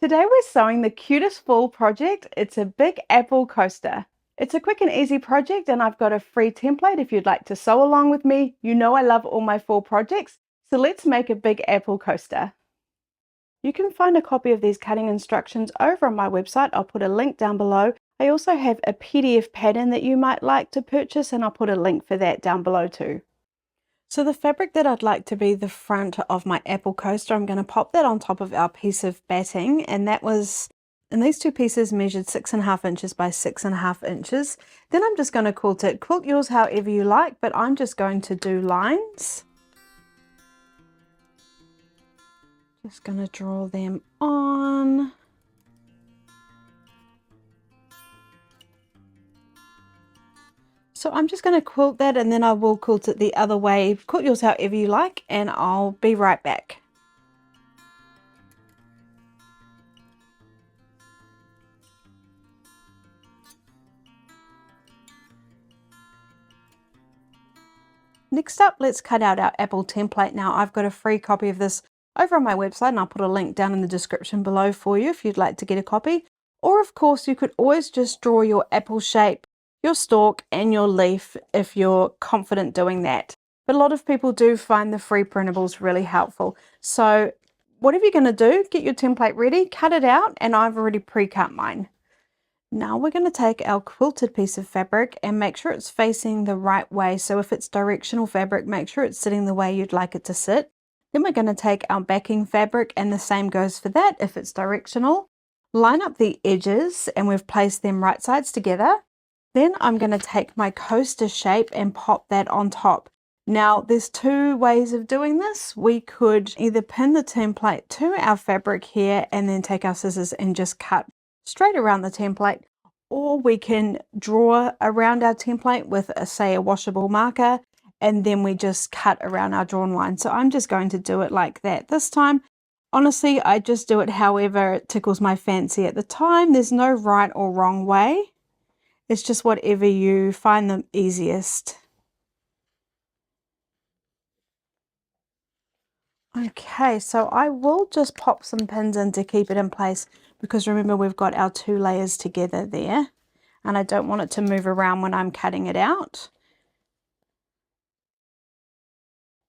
Today we're sewing the cutest fall project. It's a big apple coaster. It's a quick and easy project and I've got a free template if you'd like to sew along with me. You know I love all my fall projects, so let's make a big apple coaster. You can find a copy of these cutting instructions over on my website. I'll put a link down below. I also have a PDF pattern that you might like to purchase and I'll put a link for that down below too. So the fabric that I'd like to be the front of my apple coaster, I'm going to pop that on top of our piece of batting, and these two pieces measured 6.5 inches by 6.5 inches. Then I'm just going to quilt it. Quilt yours however you like, but I'm just going to do lines. Just going to draw them on. So I'm just going to quilt that and then I will quilt it the other way. Quilt yours however you like and I'll be right back. Next up, let's cut out our apple template. Now I've got a free copy of this over on my website and I'll put a link down in the description below for you if you'd like to get a copy. Or of course you could always just draw your apple shape, your stalk and your leaf if you're confident doing that. But a lot of people do find the free printables really helpful. So whatever you're going to do, get your template ready, cut it out, and I've already pre-cut mine. Now we're going to take our quilted piece of fabric and make sure it's facing the right way. So if it's directional fabric, make sure it's sitting the way you'd like it to sit. Then we're going to take our backing fabric and the same goes for that if it's directional. Line up the edges and we've placed them right sides together. Then I'm going to take my coaster shape and pop that on top. Now there's two ways of doing this. We could either pin the template to our fabric here and then take our scissors and just cut straight around the template, or we can draw around our template with say a washable marker and then we just cut around our drawn line. So I'm just going to do it like that this time. Honestly, I just do it however it tickles my fancy at the time. There's no right or wrong way. It's just whatever you find the easiest. Okay, so I will just pop some pins in to keep it in place because remember we've got our two layers together there and I don't want it to move around when I'm cutting it out.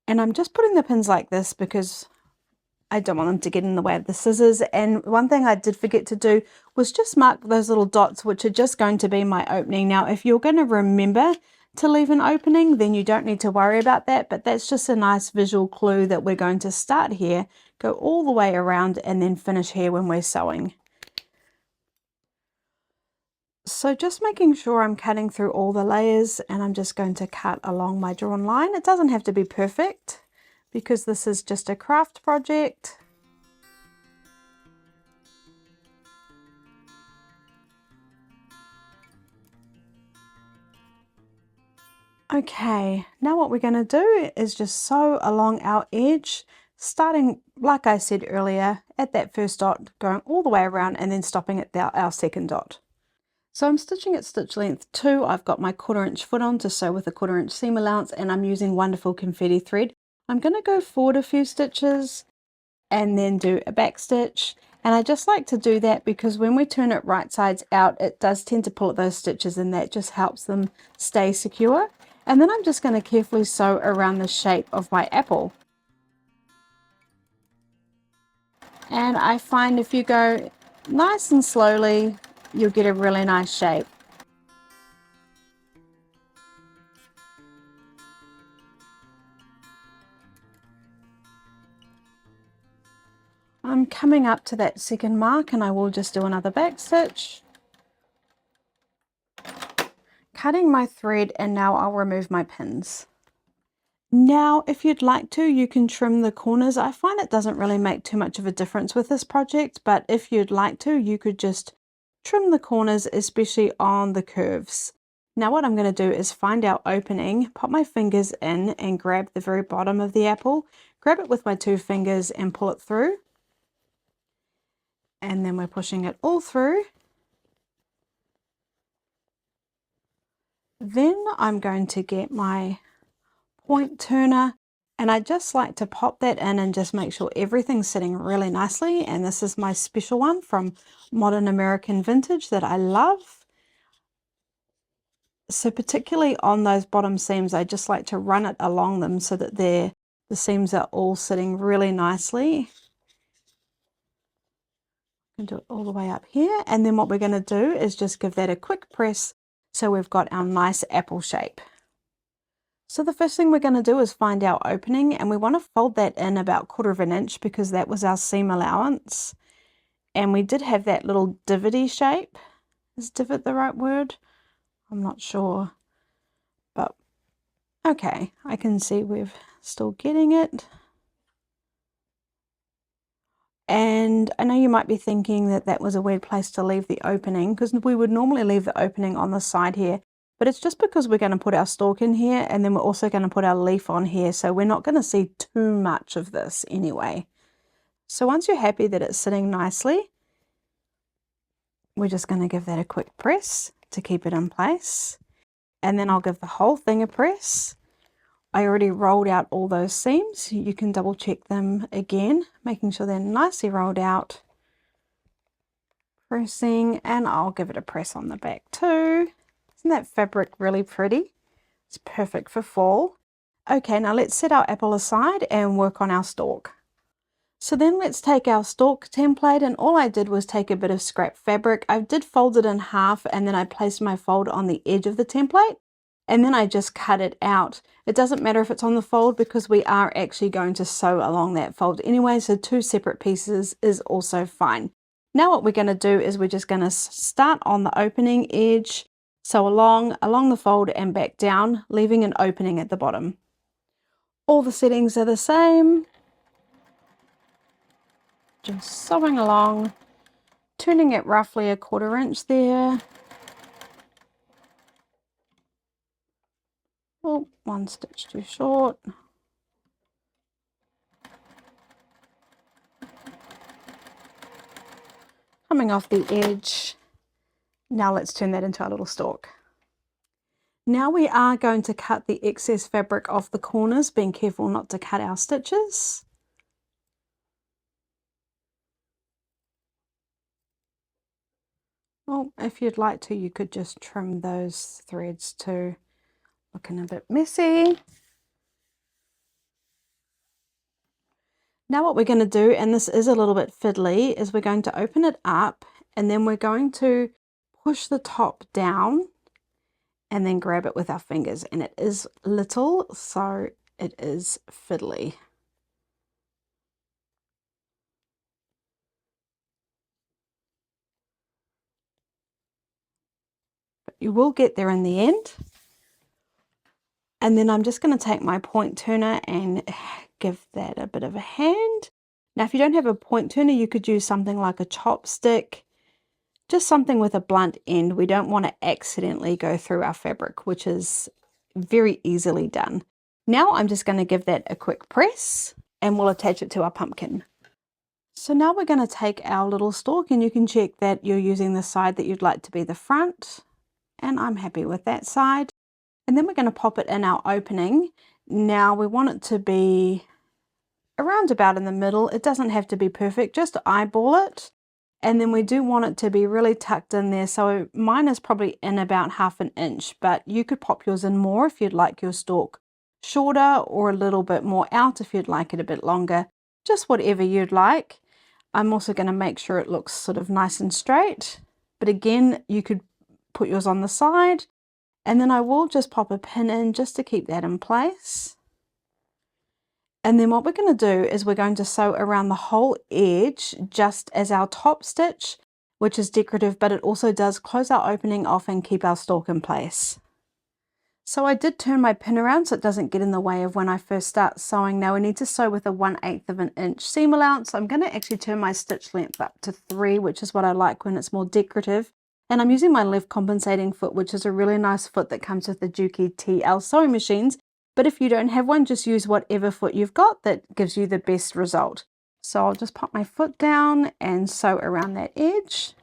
And I'm just putting the pins like this because I don't want them to get in the way of the scissors. And one thing I did forget to do was just mark those little dots, which are just going to be my opening. Now, if you're going to remember to leave an opening, then you don't need to worry about that. But that's just a nice visual clue that we're going to start here, go all the way around and then finish here when we're sewing. So just making sure I'm cutting through all the layers and I'm just going to cut along my drawn line. It doesn't have to be perfect, because this is just a craft project. Okay, now what we're going to do is just sew along our edge, starting, like I said earlier, at that first dot, going all the way around and then stopping at our second dot. So I'm stitching at stitch length 2. I've got my 1/4 inch foot on to sew with a 1/4 inch seam allowance and I'm using wonderful confetti thread. I'm going to go forward a few stitches and then do a back stitch, and I just like to do that because when we turn it right sides out it does tend to pull at those stitches and that just helps them stay secure. And then I'm just going to carefully sew around the shape of my apple, and I find if you go nice and slowly you'll get a really nice shape. I'm coming up to that second mark and I will just do another back stitch, cutting my thread, and now I'll remove my pins. Now if you'd like to, you can trim the corners. I find it doesn't really make too much of a difference with this project, but if you'd like to, you could just trim the corners, especially on the curves. Now what I'm going to do is find our opening, pop my fingers in and grab the very bottom of the apple, grab it with my 2 fingers and pull it through. And then we're pushing it all through. Then I'm going to get my point turner And I just like to pop that in and just make sure everything's sitting really nicely. And this is my special one from Modern American Vintage that I love. So particularly on those bottom seams, I just like to run it along them so that the seams are all sitting really nicely. And do it all the way up here. And then what we're going to do is just give that a quick press so we've got our nice apple shape. So the first thing we're going to do is find our opening, and we want to fold that in about 1/4 inch because that was our seam allowance. And we did have that little divoty shape. Is divot the right word? I'm not sure. But okay, I can see we're still getting it. And I know you might be thinking that that was a weird place to leave the opening, because we would normally leave the opening on the side here. But it's just because we're going to put our stalk in here, and then we're also going to put our leaf on here. So we're not going to see too much of this anyway. So once you're happy that it's sitting nicely, we're just going to give that a quick press to keep it in place. And then I'll give the whole thing a press. I already rolled out all those seams. You can double check them again, making sure they're nicely rolled out. Pressing, and I'll give it a press on the back too. Isn't that fabric really pretty? It's perfect for fall. Okay, now let's set our apple aside and work on our stalk. So then let's take our stalk template, and all I did was take a bit of scrap fabric. I did fold it in half, and then I placed my fold on the edge of the template, and then I just cut it out. It doesn't matter if it's on the fold because we are actually going to sew along that fold anyway, so 2 separate pieces is also fine. Now what we're going to do is we're just going to start on the opening edge, sew along the fold and back down, leaving an opening at the bottom. All the settings are the same. Just sewing along, turning it roughly 1/4 inch there. Oh, 1 stitch too short. Coming off the edge. Now let's turn that into our little stalk. Now we are going to cut the excess fabric off the corners, being careful not to cut our stitches. Well, if you'd like to, you could just trim those threads too. Looking a bit messy. Now what we're going to do, and this is a little bit fiddly, is we're going to open it up, and then we're going to push the top down and then grab it with our fingers. And it is little, so it is fiddly. But you will get there in the end. And then I'm just going to take my point turner and give that a bit of a hand. Now, if you don't have a point turner, you could use something like a chopstick, just something with a blunt end. We don't want to accidentally go through our fabric, which is very easily done. Now I'm just going to give that a quick press and we'll attach it to our pumpkin. So now we're going to take our little stalk, and you can check that you're using the side that you'd like to be the front. And I'm happy with that side. And then we're going to pop it in our opening. Now we want it to be around about in the middle. It doesn't have to be perfect, just eyeball it. And then we do want it to be really tucked in there. So mine is probably in about 1/2 inch, but you could pop yours in more if you'd like your stalk shorter, or a little bit more out if you'd like it a bit longer. Just whatever you'd like. I'm also going to make sure it looks sort of nice and straight. But again, you could put yours on the side. And then I will just pop a pin in just to keep that in place. And then what we're going to do is we're going to sew around the whole edge just as our top stitch, which is decorative, but it also does close our opening off and keep our stalk in place. So I did turn my pin around so it doesn't get in the way of when I first start sewing. Now we need to sew with a 1/8 inch seam allowance. I'm going to actually turn my stitch length up to 3, which is what I like when it's more decorative. And I'm using my left compensating foot, which is a really nice foot that comes with the Juki TL sewing machines. But if you don't have one, just use whatever foot you've got that gives you the best result. So I'll just pop my foot down and sew around that edge.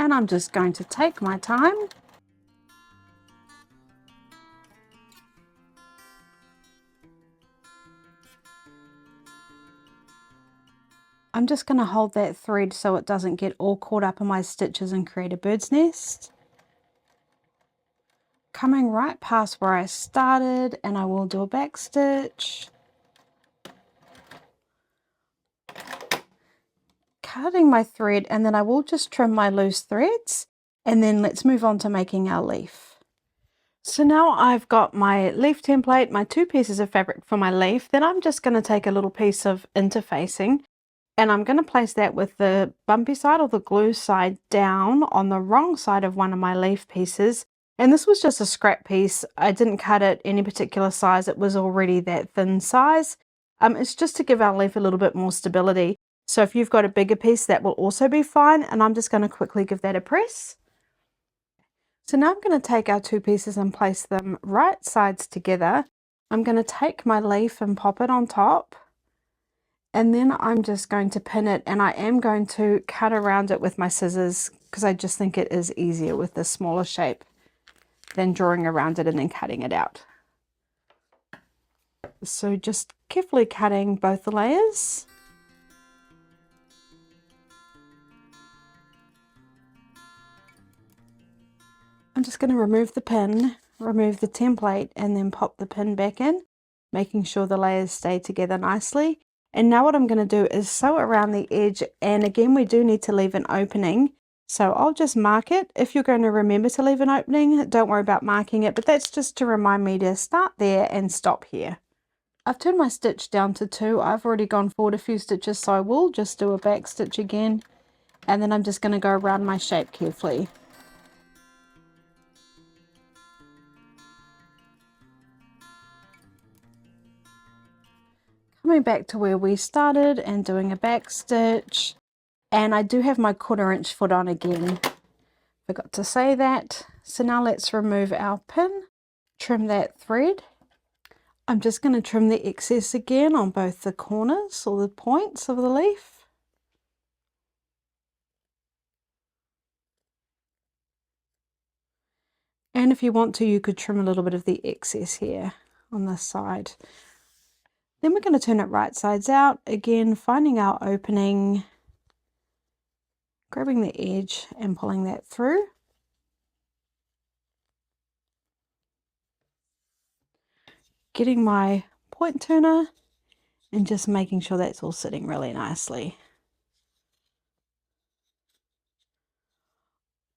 And I'm just going to take my time. I'm just going to hold that thread so it doesn't get all caught up in my stitches and create a bird's nest. Coming right past where I started, and I will do a back stitch. Cutting my thread, and then I will just trim my loose threads, and then let's move on to making our leaf. So now I've got my leaf template, my 2 pieces of fabric for my leaf. Then I'm just going to take a little piece of interfacing, and I'm going to place that with the bumpy side or the glue side down on the wrong side of one of my leaf pieces. And this was just a scrap piece. I didn't cut it any particular size. It was already that thin size. It's just to give our leaf a little bit more stability. So if you've got a bigger piece, that will also be fine. And I'm just going to quickly give that a press. So now I'm going to take our 2 pieces and place them right sides together. I'm going to take my leaf and pop it on top. And then I'm just going to pin it, and I am going to cut around it with my scissors because I just think it is easier with the smaller shape than drawing around it and then cutting it out. So just carefully cutting both the layers. I'm just going to remove the pin, remove the template, and then pop the pin back in, making sure the layers stay together nicely. And now what I'm going to do is sew around the edge, and again we do need to leave an opening. So I'll just mark it. If you're going to remember to leave an opening, don't worry about marking it, but that's just to remind me to start there and stop here. I've turned my stitch down to 2. I've already gone forward a few stitches, so I will just do a back stitch again, and then I'm just going to go around my shape carefully. Coming back to where we started and doing a back stitch. And I do have my 1/4 inch foot on again. Forgot to say that. So now let's remove our pin, trim that thread. I'm just going to trim the excess again on both the corners or the points of the leaf. And if you want to, you could trim a little bit of the excess here on this side. Then we're going to turn it right sides out. Again, finding our opening, grabbing the edge and pulling that through. Getting my point turner and just making sure that's all sitting really nicely.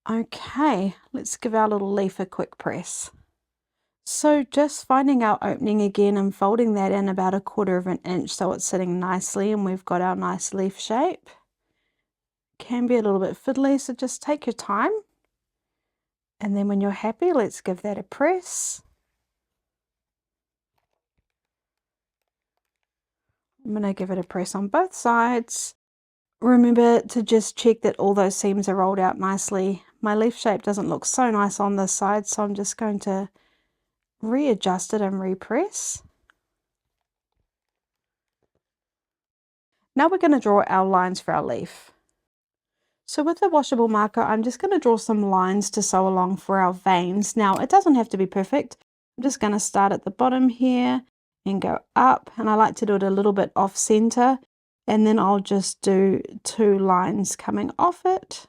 Okay, let's give our little leaf a quick press. So just finding our opening again and folding that in about 1/4 inch so it's sitting nicely and we've got our nice leaf shape. Can be a little bit fiddly, so just take your time. And then when you're happy, let's give that a press. I'm going to give it a press on both sides. Remember to just check that all those seams are rolled out nicely. My leaf shape doesn't look so nice on this side, so I'm just going to readjust it and repress. Now we're going to draw our lines for our leaf. So with the washable marker, I'm just going to draw some lines to sew along for our veins. Now it doesn't have to be perfect. I'm just going to start at the bottom here and go up, and I like to do it a little bit off center, and then I'll just do 2 lines coming off it,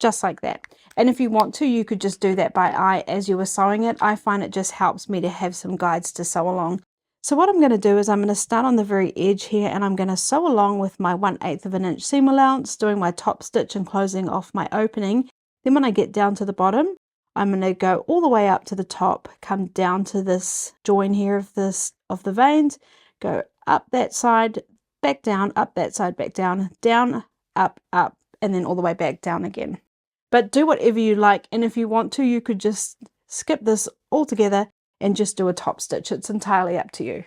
just like that. And if you want to, you could just do that by eye as you were sewing it. I find it just helps me to have some guides to sew along. So what I'm going to do is I'm going to start on the very edge here, and I'm going to sew along with my 1/8 inch seam allowance, doing my top stitch and closing off my opening. Then when I get down to the bottom, I'm going to go all the way up to the top, come down to this join here of the veins, go up that side, back down, up that side, back down, down, up, and then all the way back down again. But do whatever you like, and if you want to, you could just skip this altogether and just do a top stitch. It's entirely up to you.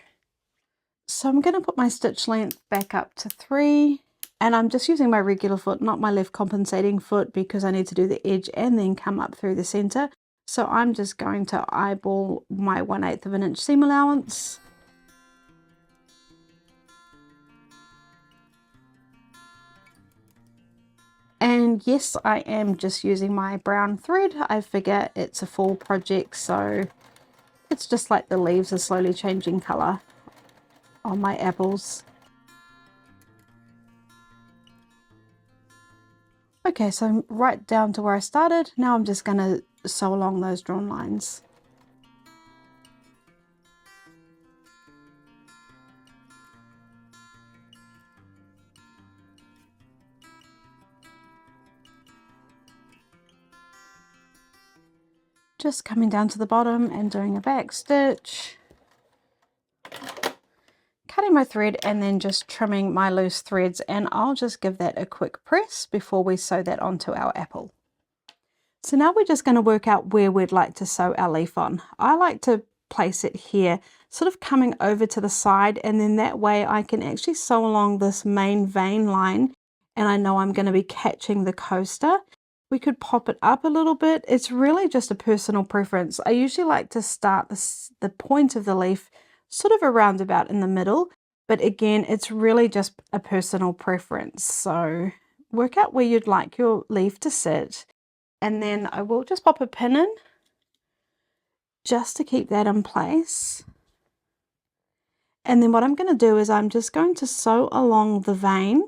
So I'm going to put my stitch length back up to 3, and I'm just using my regular foot, not my left compensating foot, because I need to do the edge and then come up through the center. So I'm just going to eyeball my 1/8 inch seam allowance. And yes, I am just using my brown thread. I figure it's a fall project, so it's just like the leaves are slowly changing colour on my apples. Okay, so I'm right down to where I started. Now I'm just going to sew along those drawn lines. Just coming down to the bottom and doing a back stitch, cutting my thread and then just trimming my loose threads, and I'll just give that a quick press before we sew that onto our apple. So now we're just going to work out where we'd like to sew our leaf on. I like to place it here, sort of coming over to the side, and then that way I can actually sew along this main vein line, and I know I'm going to be catching the coaster. We could pop it up a little bit. It's really just a personal preference. I usually like to start the point of the leaf sort of around about in the middle, but again, it's really just a personal preference. So work out where you'd like your leaf to sit, and then I will just pop a pin in just to keep that in place. And then what I'm going to do is I'm just going to sew along the vein,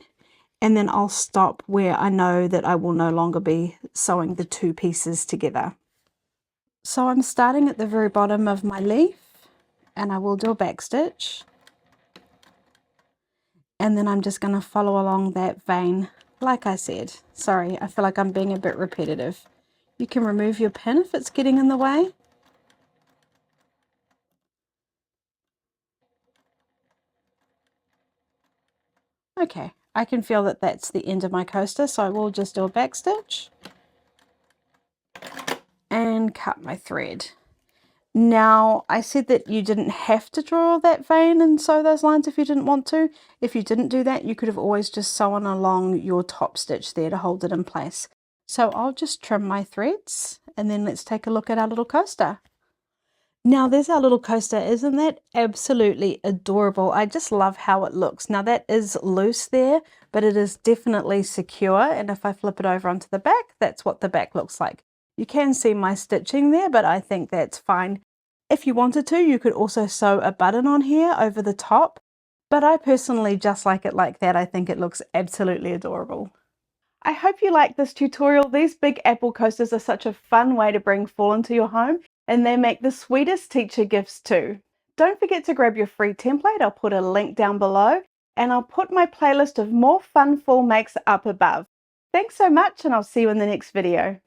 and then I'll stop where I know that I will no longer be sewing the two pieces together. So I'm starting at the very bottom of my leaf, and I will do a back stitch. And then I'm just going to follow along that vein. Like I said, sorry, I feel like I'm being a bit repetitive. You can remove your pin if it's getting in the way. Okay, I can feel that that's the end of my coaster, so I will just do a back stitch and cut my thread. Now, I said that you didn't have to draw that vein and sew those lines if you didn't want to. If you didn't do that, you could have always just sewn along your top stitch there to hold it in place. So I'll just trim my threads, and then let's take a look at our little coaster. Now there's our little coaster. Isn't that absolutely adorable? I just love how it looks. Now that is loose there, but it is definitely secure. And if I flip it over onto the back, that's what the back looks like. You can see my stitching there, but I think that's fine. If you wanted to, you could also sew a button on here over the top, but I personally just like it like that. I think it looks absolutely adorable. I hope you like this tutorial. These big apple coasters are such a fun way to bring fall into your home, and they make the sweetest teacher gifts too. Don't forget to grab your free template. I'll put a link down below, and I'll put my playlist of more fun fall makes up above. Thanks so much, and I'll see you in the next video.